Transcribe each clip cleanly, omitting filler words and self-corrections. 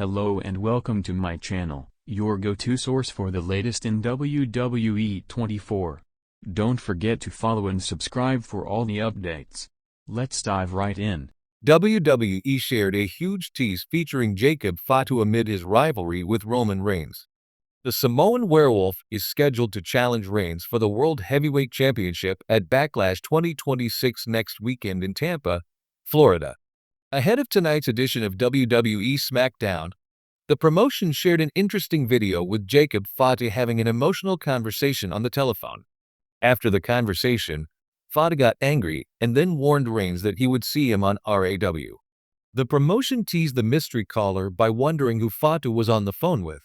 Hello and welcome to my channel, your go-to source for the latest in WWE 24. Don't forget to follow and subscribe for all the updates. Let's dive right in. WWE shared a huge tease featuring Jacob Fatu amid his rivalry with Roman Reigns. The Samoan Werewolf is scheduled to challenge Reigns for the World Heavyweight Championship at Backlash 2026 next weekend in Tampa, Florida. Ahead of tonight's edition of WWE SmackDown, the promotion shared an interesting video with Jacob Fatu having an emotional conversation on the telephone. After the conversation, Fatu got angry and then warned Reigns that he would see him on RAW. The promotion teased the mystery caller by wondering who Fatu was on the phone with,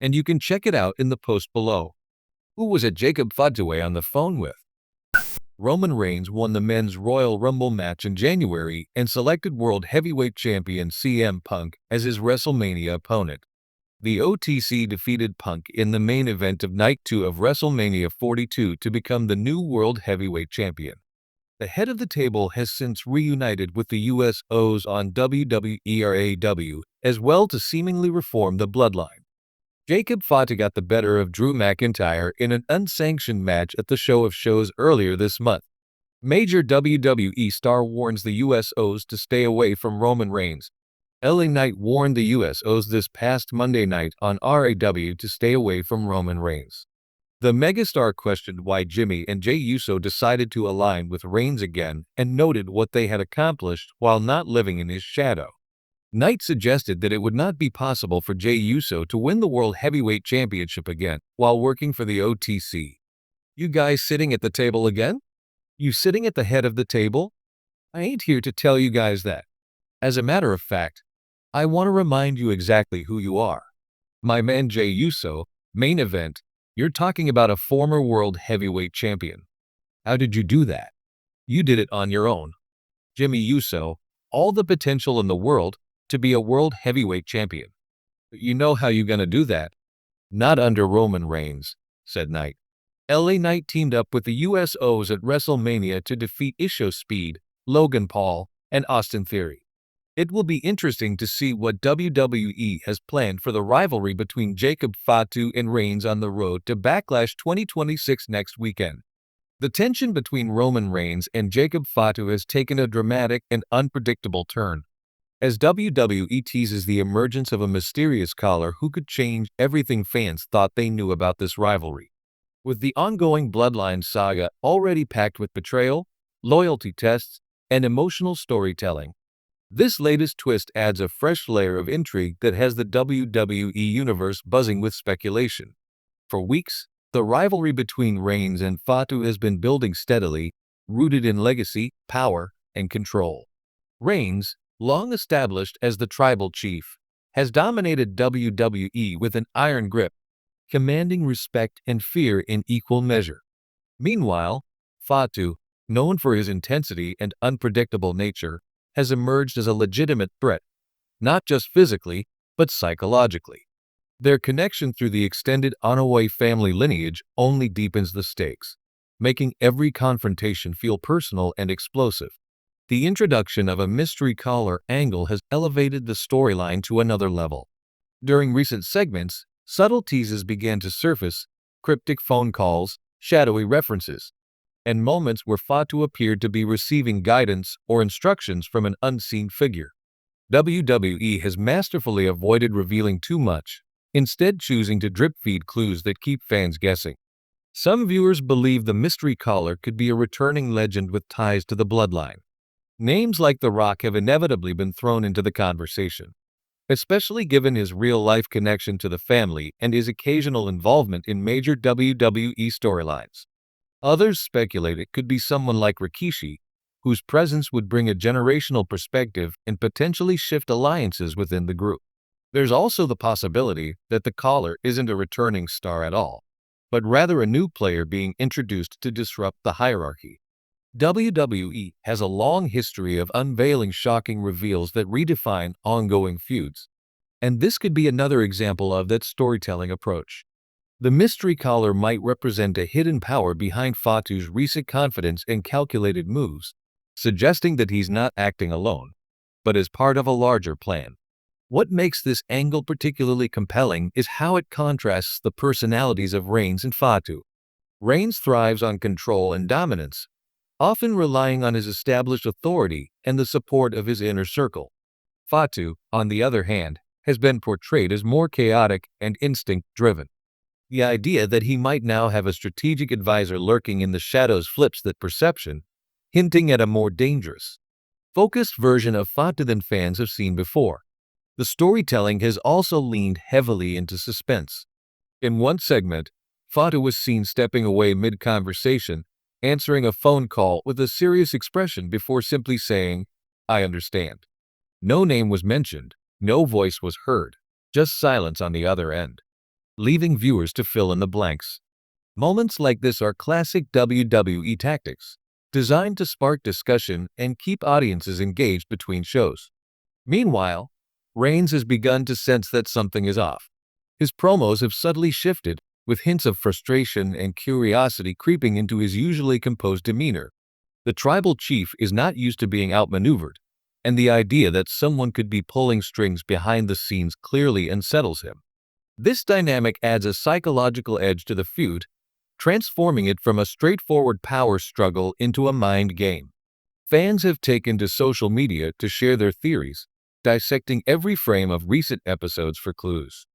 and you can check it out in the post below. Who was it Jacob Fatu on the phone with? Roman Reigns won the Men's Royal Rumble match in January and selected World Heavyweight Champion CM Punk as his WrestleMania opponent. The OTC defeated Punk in the main event of Night 2 of WrestleMania 42 to become the new World Heavyweight Champion. The head of the table has since reunited with the USOs on WWE RAW, as well to seemingly reform the bloodline. Jacob Fatu got the better of Drew McIntyre in an unsanctioned match at the Show of Shows earlier this month. Major WWE star warns the USOs to stay away from Roman Reigns. LA Knight warned the USOs this past Monday night on RAW to stay away from Roman Reigns. The megastar questioned why Jimmy and Jey Uso decided to align with Reigns again and noted what they had accomplished while not living in his shadow. Knight suggested that it would not be possible for Jey Uso to win the World Heavyweight Championship again while working for the OTC. You guys sitting at the table again? You sitting at the head of the table? I ain't here to tell you guys that. As a matter of fact, I want to remind you exactly who you are. My man Jey Uso, main event, you're talking about a former World Heavyweight Champion. How did you do that? You did it on your own. Jimmy Uso, all the potential in the world to be a World Heavyweight Champion. But you know how you gonna do that? Not under Roman Reigns, said Knight. LA Knight teamed up with the USOs at WrestleMania to defeat Isho Speed, Logan Paul, and Austin Theory. It will be interesting to see what WWE has planned for the rivalry between Jacob Fatu and Reigns on the road to Backlash 2026 next weekend. The tension between Roman Reigns and Jacob Fatu has taken a dramatic and unpredictable turn, as WWE teases the emergence of a mysterious caller who could change everything fans thought they knew about this rivalry. With the ongoing Bloodline saga already packed with betrayal, loyalty tests, and emotional storytelling, this latest twist adds a fresh layer of intrigue that has the WWE universe buzzing with speculation. For weeks, the rivalry between Reigns and Fatu has been building steadily, rooted in legacy, power, and control. Reigns, long established as the tribal chief, has dominated WWE with an iron grip, commanding respect and fear in equal measure. Meanwhile, Fatu, known for his intensity and unpredictable nature, has emerged as a legitimate threat, not just physically, but psychologically. Their connection through the extended Anoa'i family lineage only deepens the stakes, making every confrontation feel personal and explosive. The introduction of a mystery caller angle has elevated the storyline to another level. During recent segments, subtle teases began to surface, cryptic phone calls, shadowy references, and moments where Fatu appeared to be receiving guidance or instructions from an unseen figure. WWE has masterfully avoided revealing too much, instead choosing to drip-feed clues that keep fans guessing. Some viewers believe the mystery caller could be a returning legend with ties to the bloodline. Names like The Rock have inevitably been thrown into the conversation, especially given his real-life connection to the family and his occasional involvement in major WWE storylines. Others speculate it could be someone like Rikishi, whose presence would bring a generational perspective and potentially shift alliances within the group. There's also the possibility that the caller isn't a returning star at all, but rather a new player being introduced to disrupt the hierarchy. WWE has a long history of unveiling shocking reveals that redefine ongoing feuds, and this could be another example of that storytelling approach. The mystery caller might represent a hidden power behind Fatu's recent confidence and calculated moves, suggesting that he's not acting alone, but as part of a larger plan. What makes this angle particularly compelling is how it contrasts the personalities of Reigns and Fatu. Reigns thrives on control and dominance, often relying on his established authority and the support of his inner circle. Fatu, on the other hand, has been portrayed as more chaotic and instinct-driven. The idea that he might now have a strategic advisor lurking in the shadows flips that perception, hinting at a more dangerous, focused version of Fatu than fans have seen before. The storytelling has also leaned heavily into suspense. In one segment, Fatu was seen stepping away mid-conversation, answering a phone call with a serious expression before simply saying, "I understand." No name was mentioned, no voice was heard, just silence on the other end, leaving viewers to fill in the blanks. Moments like this are classic WWE tactics, designed to spark discussion and keep audiences engaged between shows. Meanwhile, Reigns has begun to sense that something is off. His promos have subtly shifted, with hints of frustration and curiosity creeping into his usually composed demeanor. The tribal chief is not used to being outmaneuvered, and the idea that someone could be pulling strings behind the scenes clearly unsettles him. This dynamic adds a psychological edge to the feud, transforming it from a straightforward power struggle into a mind game. Fans have taken to social media to share their theories, dissecting every frame of recent episodes for clues.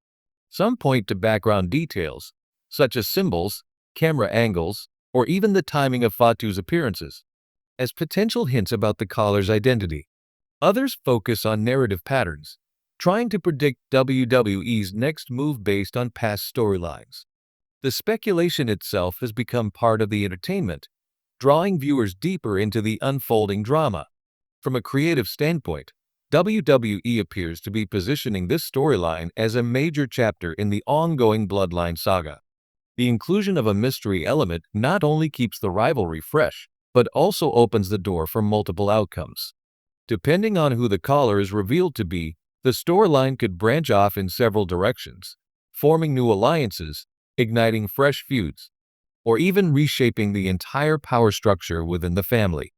Some point to background details, such as symbols, camera angles, or even the timing of Fatu's appearances, as potential hints about the caller's identity. Others focus on narrative patterns, trying to predict WWE's next move based on past storylines. The speculation itself has become part of the entertainment, drawing viewers deeper into the unfolding drama. From a creative standpoint, WWE appears to be positioning this storyline as a major chapter in the ongoing Bloodline saga. The inclusion of a mystery element not only keeps the rivalry fresh, but also opens the door for multiple outcomes. Depending on who the caller is revealed to be, the storyline could branch off in several directions, forming new alliances, igniting fresh feuds, or even reshaping the entire power structure within the family.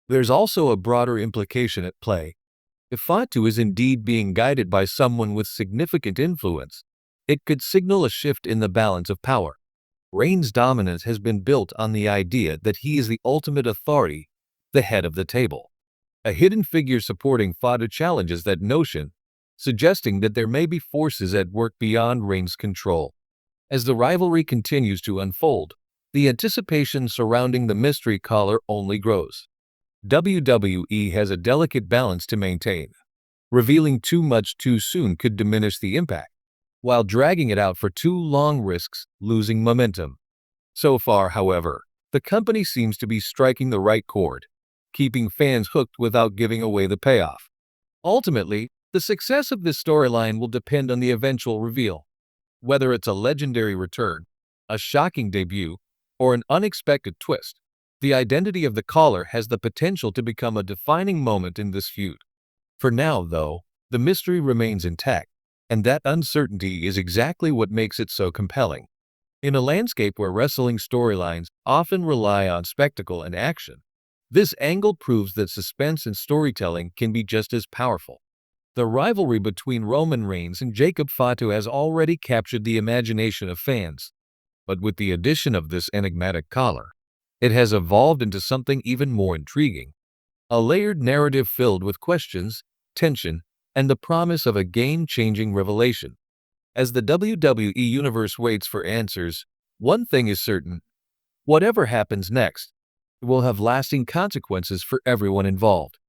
There's also a broader implication at play. If Fatu is indeed being guided by someone with significant influence, it could signal a shift in the balance of power. Reigns' dominance has been built on the idea that he is the ultimate authority, the head of the table. A hidden figure supporting Fatu challenges that notion, suggesting that there may be forces at work beyond Reigns' control. As the rivalry continues to unfold, the anticipation surrounding the mystery caller only grows. WWE has a delicate balance to maintain. Revealing too much too soon could diminish the impact, while dragging it out for too long risks losing momentum. So far, however, the company seems to be striking the right chord, keeping fans hooked without giving away the payoff. Ultimately, the success of this storyline will depend on the eventual reveal. Whether it's a legendary return, a shocking debut, or an unexpected twist, the identity of the caller has the potential to become a defining moment in this feud. For now, though, the mystery remains intact, and that uncertainty is exactly what makes it so compelling. In a landscape where wrestling storylines often rely on spectacle and action, this angle proves that suspense and storytelling can be just as powerful. The rivalry between Roman Reigns and Jacob Fatu has already captured the imagination of fans, but with the addition of this enigmatic caller, it has evolved into something even more intriguing. A layered narrative filled with questions, tension, and the promise of a game-changing revelation. As the WWE Universe waits for answers, one thing is certain: whatever happens next, it will have lasting consequences for everyone involved.